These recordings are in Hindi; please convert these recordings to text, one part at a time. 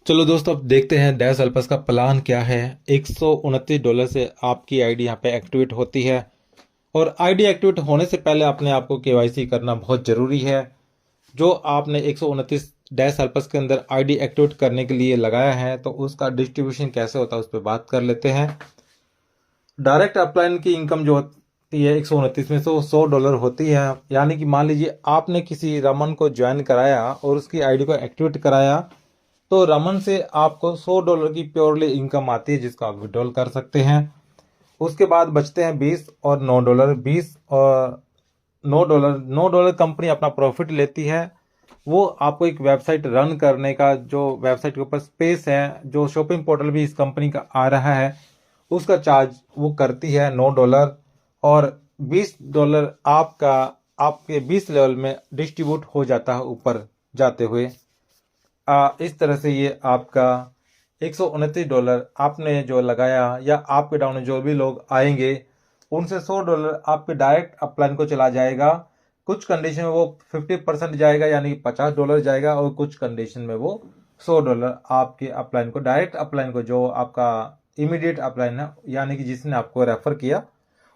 चलो दोस्तों, अब देखते हैं डैश अल्पस का प्लान क्या है। $129 से आपकी आईडी यहाँ पे एक्टिवेट होती है। और आईडी एक्टिवेट होने से पहले अपने आप को केवाईसी करना बहुत ज़रूरी है। जो आपने 129 डैश अल्पस के अंदर आईडी एक्टिवेट करने के लिए लगाया है, तो उसका डिस्ट्रीब्यूशन कैसे होता है उस पर बात कर लेते हैं। डायरेक्ट अपलाइन की इनकम जो होती है 129 में से वो $100 होती है। यानी कि मान लीजिए आपने किसी रमन को ज्वाइन कराया और उसकी आईडी को एक्टिवेट कराया, तो रमन से आपको $100 की प्योरली इनकम आती है, जिसको आप विड्रॉल कर सकते हैं। उसके बाद बचते हैं 20 और $9। 20 और $9 कंपनी अपना प्रॉफिट लेती है। वो आपको एक वेबसाइट रन करने का, जो वेबसाइट के ऊपर स्पेस है, जो शॉपिंग पोर्टल भी इस कंपनी का आ रहा है, उसका चार्ज वो करती है $9। और $20 आपका आपके 20 लेवल में डिस्ट्रीब्यूट हो जाता है ऊपर जाते हुए। इस तरह से ये आपका $129 आपने जो लगाया, या आपके डाउन में जो भी लोग आएंगे उनसे $100 आपके डायरेक्ट अपलाइन को चला जाएगा। कुछ कंडीशन में वो 50% जाएगा, यानी $50 जाएगा, और कुछ कंडीशन में वो $100 आपके अपलाइन को, डायरेक्ट अपलाइन को, जो आपका इमीडिएट अपलाइन है, यानी कि जिसने आपको रेफर किया,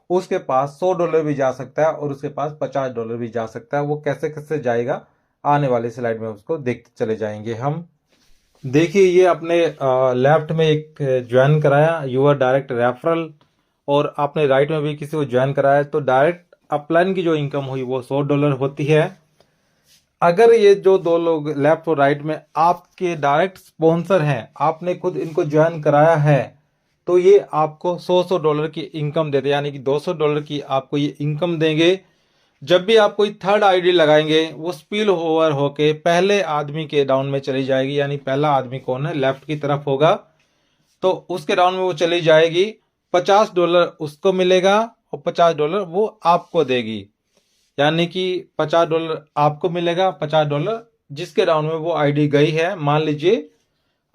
उसके पास $100 भी जा सकता है और उसके पास $50 भी जा सकता है। वो कैसे कैसे जाएगा, आने वाली स्लाइड में उसको देखते चले जाएंगे हम। देखिए, ये अपने लेफ्ट में एक ज्वाइन कराया यूआर डायरेक्ट रेफरल, और आपने राइट में भी किसी को ज्वाइन कराया, तो डायरेक्ट अपलाइन की जो इनकम हुई वो $100 होती है। अगर ये जो दो लोग लेफ्ट और राइट में आपके डायरेक्ट स्पॉन्सर हैं, आपने खुद इनको ज्वाइन कराया है, तो ये आपको $100 की इनकम देते हैं, यानी कि $200 की आपको ये इनकम देंगे। जब भी आप कोई थर्ड आईडी लगाएंगे, वो स्पिल ओवर होके पहले आदमी के डाउन में चली जाएगी। यानी पहला आदमी कौन है, लेफ्ट की तरफ होगा, तो उसके डाउन में वो चली जाएगी। $50 उसको मिलेगा और $50 वो आपको देगी। यानी कि $50 आपको मिलेगा, $50 जिसके डाउन में वो आईडी गई है। मान लीजिए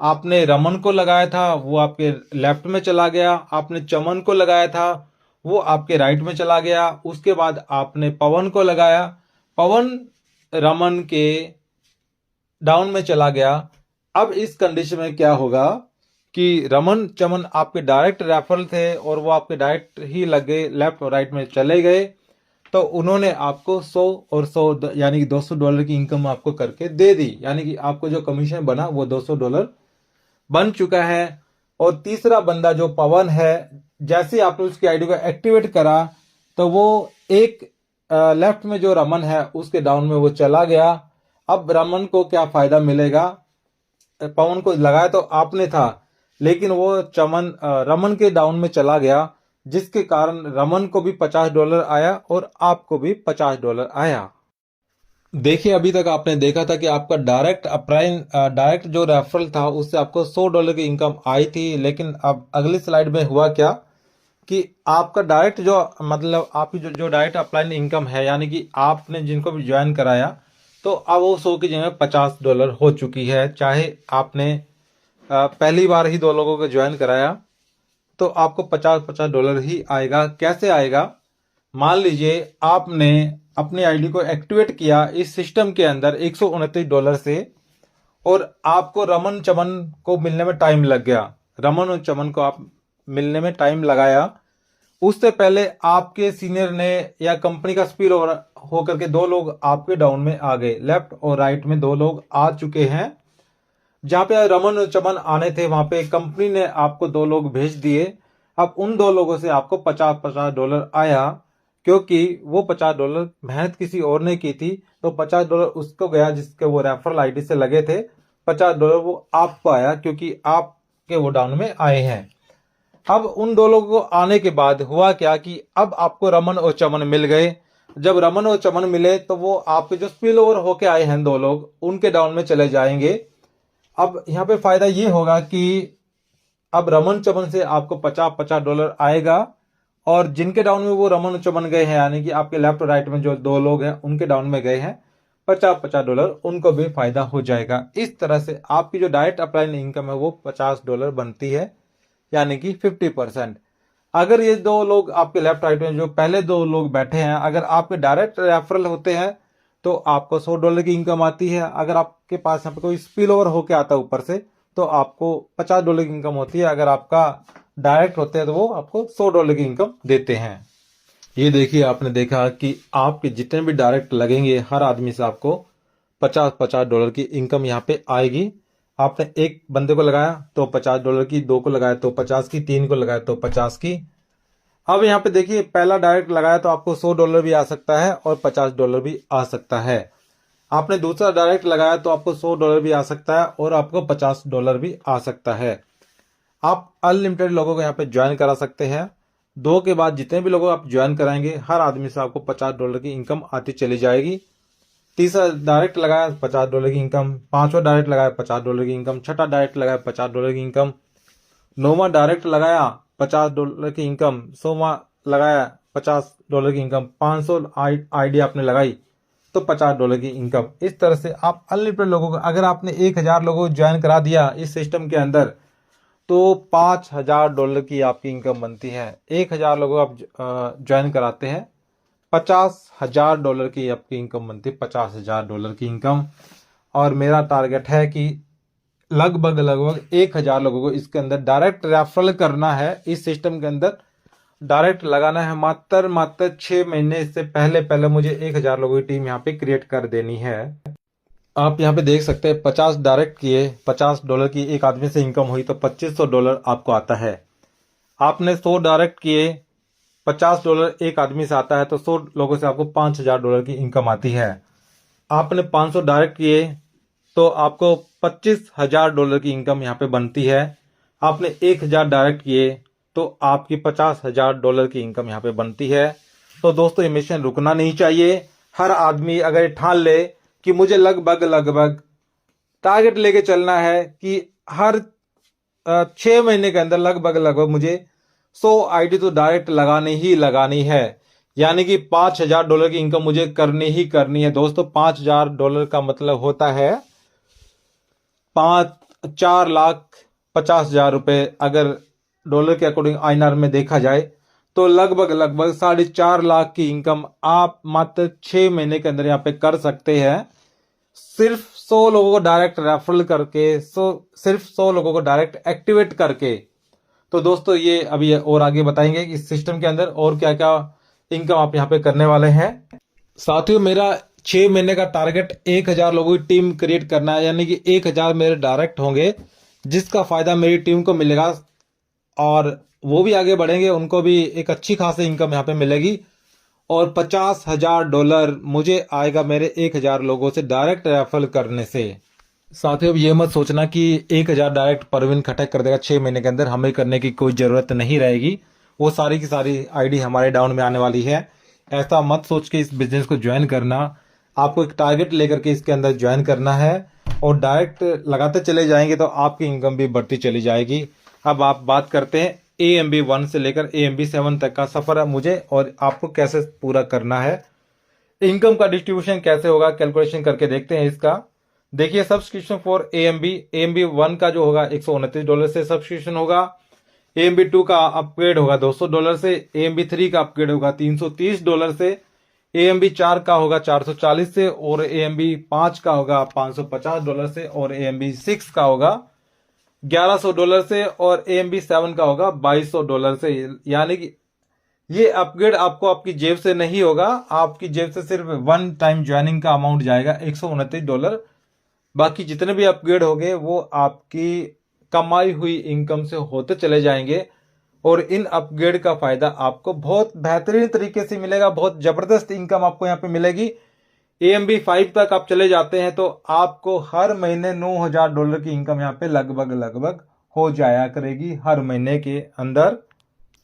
आपने रमन को लगाया था, वो आपके लेफ्ट में चला गया। आपने चमन को लगाया था, वो आपके राइट में चला गया। उसके बाद आपने पवन को लगाया, पवन रमन के डाउन में चला गया। अब इस कंडीशन में क्या होगा कि रमन चमन आपके डायरेक्ट रेफरल थे और वो आपके डायरेक्ट ही लग गए, लेफ्ट और राइट में चले गए, तो उन्होंने आपको 100 और 100 यानी कि $200 की इनकम आपको करके दे दी। यानी कि आपको जो कमीशन बना वो $200 बन चुका है। और तीसरा बंदा जो पवन है, जैसे आपने उसकी आईडी को एक्टिवेट करा, तो वो एक लेफ्ट में जो रमन है उसके डाउन में वो चला गया। अब रमन को क्या फायदा मिलेगा, पवन को लगाया तो आपने था, लेकिन वो रमन के डाउन में चला गया, जिसके कारण रमन को भी $50 आया और आपको भी $50 आया। देखिए, अभी तक आपने देखा था कि आपका डायरेक्ट जो रेफरल था उससे आपको $100 की इनकम आई थी। लेकिन अब अगली स्लाइड में हुआ क्या कि आपका डायरेक्ट जो, मतलब आपकी जो डायरेक्ट अपलाइन इनकम है, यानी कि आपने जिनको भी ज्वाइन कराया, तो अब वो 100 की जगह $50 हो चुकी है। चाहे आपने पहली बार ही दो लोगों को ज्वाइन कराया, तो आपको $50 ही आएगा। कैसे आएगा, मान लीजिए आपने अपनी आईडी को एक्टिवेट किया इस सिस्टम के अंदर $129 से, और आपको रमन चमन को मिलने में टाइम लग गया। रमन और चमन को आप मिलने में टाइम लगाया, उससे पहले आपके सीनियर ने या कंपनी का स्पिल ओवर होकर के दो लोग आपके डाउन में आ गए। लेफ्ट और राइट में दो लोग आ चुके हैं। जहां पे रमन और चमन आने थे, वहां पे कंपनी ने आपको दो लोग भेज दिए। अब उन दो लोगों से आपको $50 आया, क्योंकि वो $50 मेहनत किसी और ने की थी, तो $50 उसको गया जिसके वो रेफरल आईडी से लगे थे। $50 वो आपको आया, क्योंकि आपके वो डाउन में आए हैं। अब उन दो लोगों को आने के बाद हुआ क्या कि अब आपको रमन और चमन मिल गए। जब रमन और चमन मिले, तो वो आपके जो स्पिल ओवर होके आए हैं दो लोग, उनके डाउन में चले जाएंगे। अब यहाँ पे फायदा ये होगा कि अब रमन चमन से आपको $50 आएगा, और जिनके डाउन में वो रमन चमन गए हैं, यानी कि आपके लेफ्ट और राइट में जो दो लोग हैं उनके डाउन में गए हैं, $50 उनको भी फायदा हो जाएगा। इस तरह से आपकी जो डायरेक्ट अपलाइन इनकम है वो $50 बनती है, यानी कि 50%। अगर ये दो लोग आपके लेफ्ट राइट में जो पहले दो लोग बैठे हैं, अगर आपके डायरेक्ट रेफरल होते हैं, तो आपको $100 की इनकम आती है। अगर आपके पास यहाँ पे कोई स्पिल ओवर होके आता है ऊपर से, तो आपको $50 की इनकम होती है। अगर आपका डायरेक्ट होते हैं तो वो आपको $100 की इनकम देते हैं। ये देखिए, आपने देखा कि आपके जितने भी डायरेक्ट लगेंगे हर आदमी से आपको $50 की इनकम यहाँ पे आएगी। आपने एक बंदे को लगाया तो $50 की, 2 को लगाया तो 50 की, 3 को लगाया तो 50 की। अब यहाँ पे देखिए, पहला डायरेक्ट लगाया तो आपको $100 भी आ सकता है और $50 भी आ सकता है। आपने दूसरा डायरेक्ट लगाया तो आपको $100 भी आ सकता है और आपको $50 भी आ सकता है। आप अनलिमिटेड लोगों को यहाँ पे ज्वाइन करा सकते हैं। 2 के बाद जितने भी लोगों आप ज्वाइन कराएंगे हर आदमी से आपको $50 की इनकम आती चली जाएगी। तीसरा डायरेक्ट लगाया $50 की इनकम, 5वां डायरेक्ट लगाया $50 की इनकम, छठा डायरेक्ट लगाया $50 की इनकम, 9वां डायरेक्ट लगाया $50 की इनकम, 100वां लगाया $50 की इनकम, 500 आईडी आपने लगाई तो $50 की इनकम। इस तरह से आप अनलिमिटेड लोगों को, अगर आपने 1000 लोगों को ज्वाइन करा दिया इस सिस्टम के अंदर तो $5000 की आपकी इनकम बनती है। 1000 लोगों को आप ज्वाइन कराते हैं, $50,000 की आपकी इनकम बनती है, $50,000 की इनकम। और मेरा टारगेट है कि लगभग 1000 लोगों को इसके अंदर डायरेक्ट रेफरल करना है। इस सिस्टम के अंदर डायरेक्ट लगाना है। मात्र 6 महीने इससे पहले मुझे 1000 लोगों की टीम यहाँ पे क्रिएट कर देनी है। आप यहाँ पे देख सकते हैं, 50 डायरेक्ट किए, $50 की एक आदमी से इनकम हुई तो $2500 आपको आता है। आपने 100 डायरेक्ट किए, $50 एक आदमी से आता है तो 100 लोगों से आपको $5000 की इनकम आती है। आपने 500 डायरेक्ट किए तो आपको $25,000 की इनकम यहाँ पे बनती है। आपने 1000 डायरेक्ट किए तो आपकी $50,000 की इनकम यहाँ पे बनती है। तो दोस्तों, ये मिशन रुकना नहीं चाहिए। हर आदमी अगर ठान ले कि मुझे लगभग टारगेट लेके चलना है कि हर 6 महीने के अंदर लगभग मुझे 100 आईडी तो डायरेक्ट लगानी है। यानी कि $5000 की इनकम मुझे करनी है दोस्तों। $5000 का मतलब होता है 4,50,000 रुपए। अगर डॉलर के अकॉर्डिंग INR में देखा जाए तो लगभग 4.5 लाख की इनकम आप मात्र 6 महीने के अंदर यहाँ पे कर सकते हैं, सिर्फ 100 लोगों को डायरेक्ट रेफरल करके, सिर्फ 100 लोगों को डायरेक्ट एक्टिवेट करके। तो दोस्तों, ये अभी और आगे बताएंगे कि इस सिस्टम के अंदर और क्या क्या इनकम आप यहाँ पे करने वाले हैं। साथियों, मेरा 6 महीने का टारगेट 1000 लोगों की टीम क्रिएट करना है। यानी कि 1000 मेरे डायरेक्ट होंगे जिसका फायदा मेरी टीम को मिलेगा और वो भी आगे बढ़ेंगे, उनको भी एक अच्छी खासी इनकम यहाँ पे मिलेगी। और $50,000 मुझे आएगा मेरे 1000 लोगों से डायरेक्ट रेफरल करने से। साथियों, अब ये मत सोचना कि 1000 डायरेक्ट परवीन खटक कर देगा 6 महीने के अंदर, हमें करने की कोई जरूरत नहीं रहेगी। वो सारी की सारी आईडी हमारे डाउन में आने वाली है। ऐसा मत सोच के इस बिजनेस को ज्वाइन करना। आपको एक टारगेट लेकर के इसके अंदर ज्वाइन करना है और डायरेक्ट लगाते चले जाएंगे तो आपकी इनकम भी बढ़ती चली जाएगी। अब आप बात करते हैं AMB 1 से लेकर AMB 7 तक का सफर है मुझे और आपको कैसे पूरा करना है। इनकम का डिस्ट्रीब्यूशन कैसे होगा, कैलकुलेशन करके देखते हैं इसका। देखिए, सब्सक्रिप्शन फॉर AMB 1 का जो होगा $129 से सब्सक्रिप्शन होगा। AMB 2 का अपग्रेड होगा $200 से। AMB 3 का अपग्रेड होगा $330 से। AMB 4 का होगा $440 से और AMB 5 का होगा $550 से और AMB 6 का होगा $1100 से और AMB 7 का होगा $2200 से। यानी कि ये अपग्रेड आपको आपकी जेब से नहीं होगा, आपकी जेब से सिर्फ 1 टाइम ज्वाइनिंग का अमाउंट जाएगा $129। बाकी जितने भी अपग्रेड होंगे वो आपकी कमाई हुई इनकम से होते चले जाएंगे और इन अपग्रेड का फायदा आपको बहुत बेहतरीन तरीके से मिलेगा। बहुत जबरदस्त इनकम आपको यहाँ पे मिलेगी। AMB 5 तक आप चले जाते हैं तो आपको हर महीने $9000 की इनकम यहाँ पे लगभग हो जाया करेगी हर महीने के अंदर।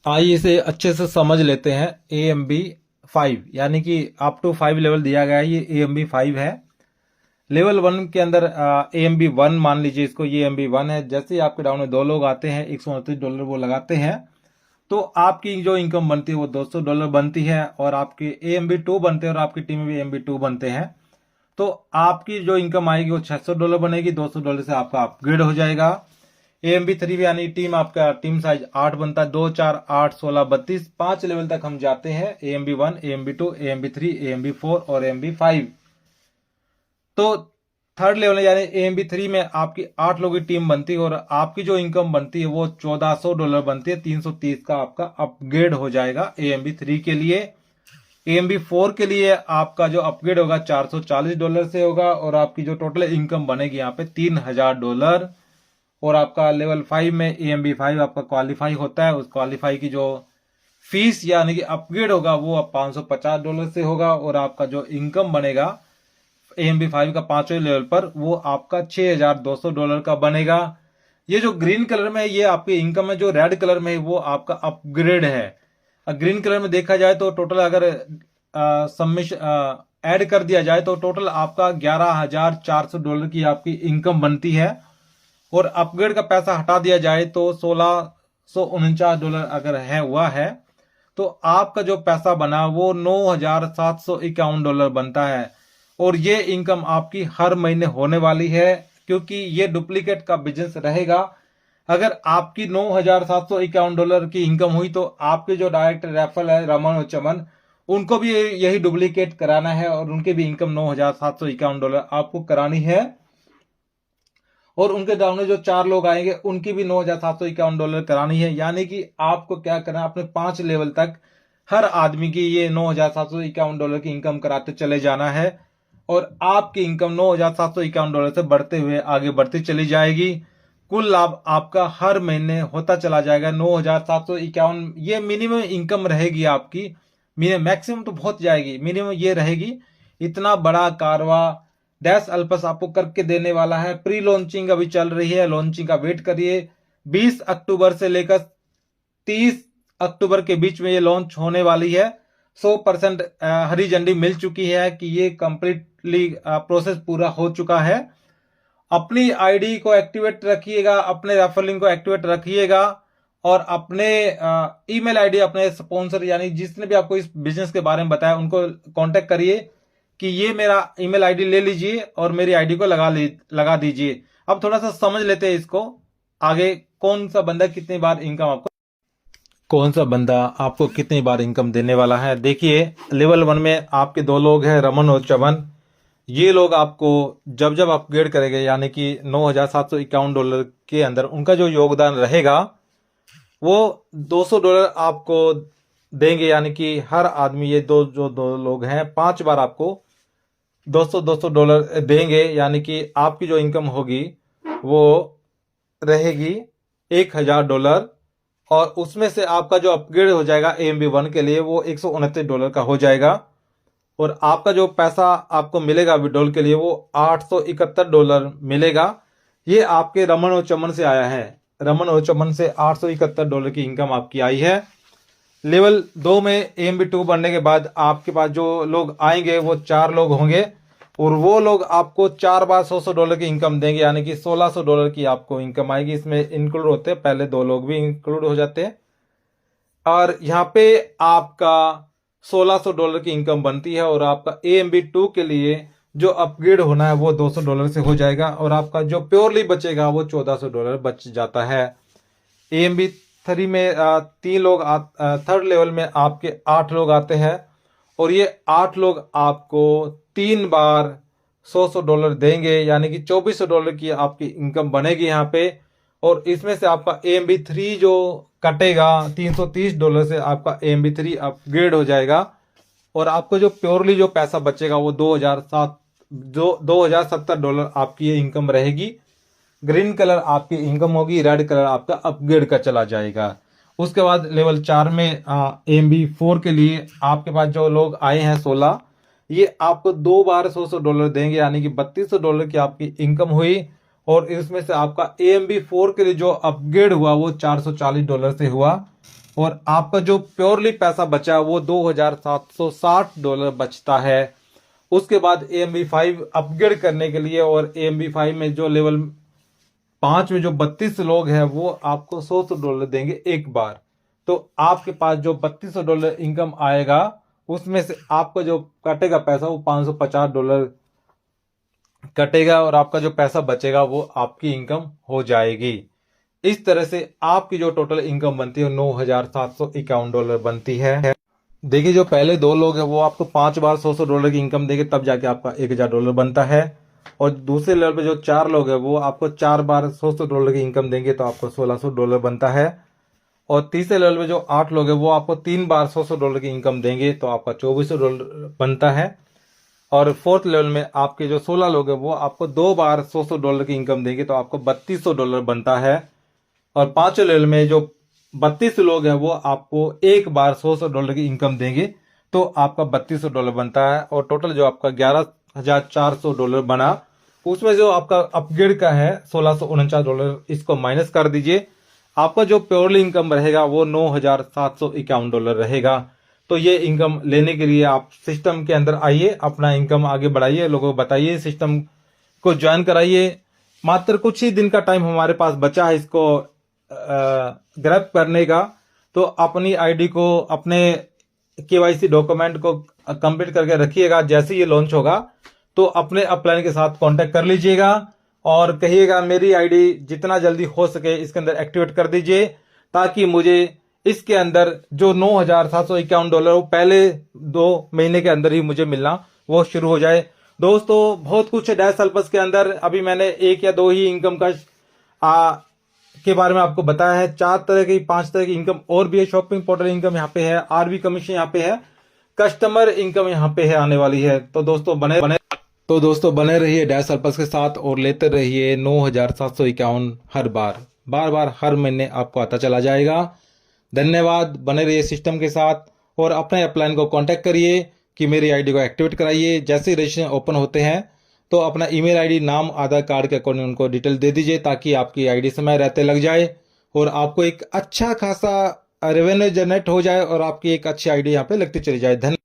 आइए इसे अच्छे से समझ लेते हैं। AMB 5 यानी कि अप टू 5 लेवल दिया गया है, ये AMB 5 है। लेवल 1 के अंदर AMB 1 मान लीजिए इसको, ये AMB 1 है। जैसे ही आपके डाउन में 2 लोग आते हैं, $129 वो लगाते हैं तो आपकी जो इनकम बनती है वो $200 बनती है और आपके AMB 2 बनते हैं और आपकी टीम में भी AMB 2 बनते हैं तो आपकी जो इनकम आएगी वो $600 बनेगी। $200 से आपका अपग्रेड हो जाएगा। AMB 3 भी यानी टीम आपका टीम साइज 8 बनता है, 2 4 8 16 32 5 लेवल तक हम जाते हैं। AMB 1, AMB 2, AMB 3, AMB 4 और AMB 5। तो थर्ड लेवल यानी AMB3 में आपकी 8 लोगों की टीम बनती है और आपकी जो इनकम बनती है वो $1400 बनती है। 330 का आपका अपग्रेड हो जाएगा AMB3 के लिए। AMB4 के लिए आपका जो अपग्रेड होगा $440 से होगा और आपकी जो टोटल इनकम बनेगी यहाँ पे $3000। और आपका लेवल 5 में AMB5 आपका क्वालिफाई होता है, उस क्वालिफाई की जो फीस यानी कि अपग्रेड होगा वो अब $550 से होगा और आपका जो इनकम बनेगा AMB5 का 5वें लेवल पर वो आपका $6200 का बनेगा। ये जो ग्रीन कलर में है ये आपकी इनकम है, जो रेड कलर में है वो आपका अपग्रेड है। ग्रीन कलर में देखा जाए तो टोटल अगर सबमिशन ऐड कर दिया जाए तो टोटल आपका $11400 की आपकी इनकम बनती है और अपग्रेड का पैसा हटा दिया जाए तो $1649 अगर है हुआ है तो आपका जो पैसा बना वो $9751 बनता है। और ये इनकम आपकी हर महीने होने वाली है क्योंकि ये डुप्लीकेट का बिजनेस रहेगा। अगर आपकी $9751 की इनकम हुई तो आपके जो डायरेक्ट रेफरल है रमन और चमन, उनको भी यही डुप्लीकेट कराना है और उनके भी इनकम $9751 आपको करानी है। और उनके डाउन में जो 4 लोग आएंगे उनकी भी $9751 करानी है। यानी कि आपको क्या करना है, अपने 5 लेवल तक हर आदमी की ये $9751 की इनकम कराते चले जाना है और आपकी इनकम $9751 से बढ़ते हुए आगे बढ़ती चली जाएगी। कुल लाभ आपका हर महीने होता चला जाएगा 9751। ये मिनिमम इनकम रहेगी आपकी, मैक्सिमम तो बहुत जाएगी, मिनिमम ये रहेगी। इतना बड़ा कारवा डैश अल्पस आपको करके देने वाला है। प्री लॉन्चिंग अभी चल रही है, लॉन्चिंग का वेट करिए। 20 अक्टूबर से लेकर 30 अक्टूबर के बीच में ये लॉन्च होने वाली है। 100% हरी झंडी मिल चुकी है कि ये कंप्लीटली प्रोसेस पूरा हो चुका है। अपनी आईडी को एक्टिवेट रखिएगा, अपने रेफरल लिंक को एक्टिवेट रखिएगा और अपने ईमेल आईडी अपने स्पॉन्सर यानी जिसने भी आपको इस बिजनेस के बारे में बताया उनको कांटेक्ट करिए कि ये मेरा ईमेल आईडी ले लीजिए और मेरी आईडी को लगा दीजिए। अब थोड़ा सा समझ लेते हैं इसको आगे, कौन सा बंदा कितनी बार इनकम देने वाला है। देखिए लेवल 1 में आपके 2 लोग हैं रमन और चमन। ये लोग आपको जब जब अपग्रेड करेंगे यानी कि $9751 के अंदर उनका जो योगदान रहेगा वो $200 आपको देंगे। यानी कि हर आदमी ये जो दो लोग हैं 5 बार आपको $200 देंगे। यानी कि आपकी जो इनकम होगी वो रहेगी $1000 और उसमें से आपका जो अपग्रेड हो जाएगा AMB1 के लिए वो $129 का हो जाएगा और आपका जो पैसा आपको मिलेगा विड्रॉल के लिए वो $871 मिलेगा। ये आपके रमन और चमन से आया है, रमन और चमन से $871 की इनकम आपकी आई है। लेवल 2 में AMB2 बनने के बाद आपके पास जो लोग आएंगे वो 4 लोग होंगे और वो लोग आपको 4 बार $100 की इनकम देंगे। यानी कि $1600 की आपको इनकम आएगी। इसमें इंक्लूड होते हैं, पहले 2 लोग भी इंक्लूड हो जाते हैं और यहाँ पे आपका $1600 की इनकम बनती है और आपका AMB2 के लिए जो अपग्रेड होना है वो $200 से हो जाएगा और आपका जो प्योरली बचेगा वो $1400 बच जाता है। AMB3 में 3 लोग थर्ड लेवल में आपके 8 लोग आते हैं और ये 8 लोग आपको 3 बार $100 देंगे। यानी कि $2400 की आपकी इनकम बनेगी यहाँ पे और इसमें से आपका AMB3 जो कटेगा $330 से आपका AMB3 अपग्रेड हो जाएगा और आपको जो प्योरली जो पैसा बचेगा वो $2070 आपकी ये इनकम रहेगी। ग्रीन कलर आपकी इनकम होगी, रेड कलर आपका अपग्रेड का चला जाएगा। उसके बाद लेवल 4 में AMB4 के लिए आपके पास जो लोग आए हैं 16, ये आपको 2 बार $100 देंगे। यानी कि $3200 की आपकी इनकम हुई और इसमें से आपका AMB4 के लिए जो अपग्रेड हुआ वो $440 से हुआ और आपका जो प्योरली पैसा बचा वो $2760 बचता है। उसके बाद AMB5 अपग्रेड करने के लिए और AMB5 में जो लेवल 5 में जो 32 लोग हैं वो आपको $100 देंगे एक बार। तो आपके पास जो $3200 इनकम आएगा उसमें से आपका जो कटेगा पैसा वो $550 कटेगा और आपका जो पैसा बचेगा वो आपकी इनकम हो जाएगी। इस तरह से आपकी जो टोटल इनकम बनती है $9751 बनती है। देखिए जो पहले 2 लोग हैं वो आपको 5 बार $100 की इनकम देंगे तब जाके आपका $1000 बनता है और दूसरे लेवल पे जो 4 लोग हैं वो आपको 4 बार $100 की इनकम देंगे तो आपको $1600 बनता है। और तीसरे लेवल पे जो 8 लोग हैं वो आपको 3 बार $100 की इनकम देंगे तो आपका $2400 बनता है। और फोर्थ लेवल में आपके जो 16 लोग हैं वो आपको 2 बार $100 की इनकम देंगे तो आपको $3200 बनता है। और पांचवें लेवल में जो 32 लोग हैं वो आपको 1 बार $100 की इनकम देंगे तो आपका $3200 बनता है। और टोटल जो आपका $11,400 बना, उसमें जो आपका अपग्रेड का है $1649, इसको माइनस कर दीजिए। आपका जो प्योरली इनकम रहेगा वो $9,751 रहेगा। तो ये इनकम लेने के लिए आप सिस्टम के अंदर आइए, अपना इनकम आगे बढ़ाइए, लोगों को बताइए, सिस्टम को ज्वाइन कराइए। मात्र कुछ ही दिन का टाइम हमारे पास बचा है इसको ग्रैब करने का। तो अपनी आईडी को, अपने केवाईसी डॉक्यूमेंट को कंप्लीट करके रखिएगा। जैसे ये लॉन्च होगा तो अपने अपलाइन के साथ कांटेक्ट कर लीजिएगा और कहिएगा मेरी आईडी जितना जल्दी हो सके इसके अंदर एक्टिवेट कर दीजिए, ताकि मुझे इसके अंदर जो $9,751 वो पहले 2 महीने के अंदर ही मुझे मिलना वो शुरू हो जाए। दोस्तों बहुत कुछ है डैश हेल्पर्स के अंदर। अभी मैंने 1 या 2 ही इनकम का के बारे में आपको बताया है। 4 तरह की 5 तरह की इनकम और भी है। शॉपिंग पोर्टल इनकम यहाँ पे है, आरबी कमीशन यहाँ पे है, कस्टमर इनकम यहाँ पे है आने वाली है। तो दोस्तों बने रहिए डैश हेल्पर्स के साथ और लेते रहिए 9,751 हर बार हर महीने आपको आता चला जाएगा। धन्यवाद। बने रहिए सिस्टम के साथ और अपने अपलाइन को कांटेक्ट करिए कि मेरी आईडी को एक्टिवेट कराइए। जैसे ही रजिस्ट्रेशन ओपन होते हैं तो अपना ईमेल आईडी, नाम, आधार कार्ड के अकॉर्डिंग उनको डिटेल दे दीजिए, ताकि आपकी आईडी समय रहते लग जाए और आपको एक अच्छा खासा रेवेन्यू जनरेट हो जाए और आपकी एक अच्छी आईडी यहाँ पे लगती चली जाए। धन्यवाद।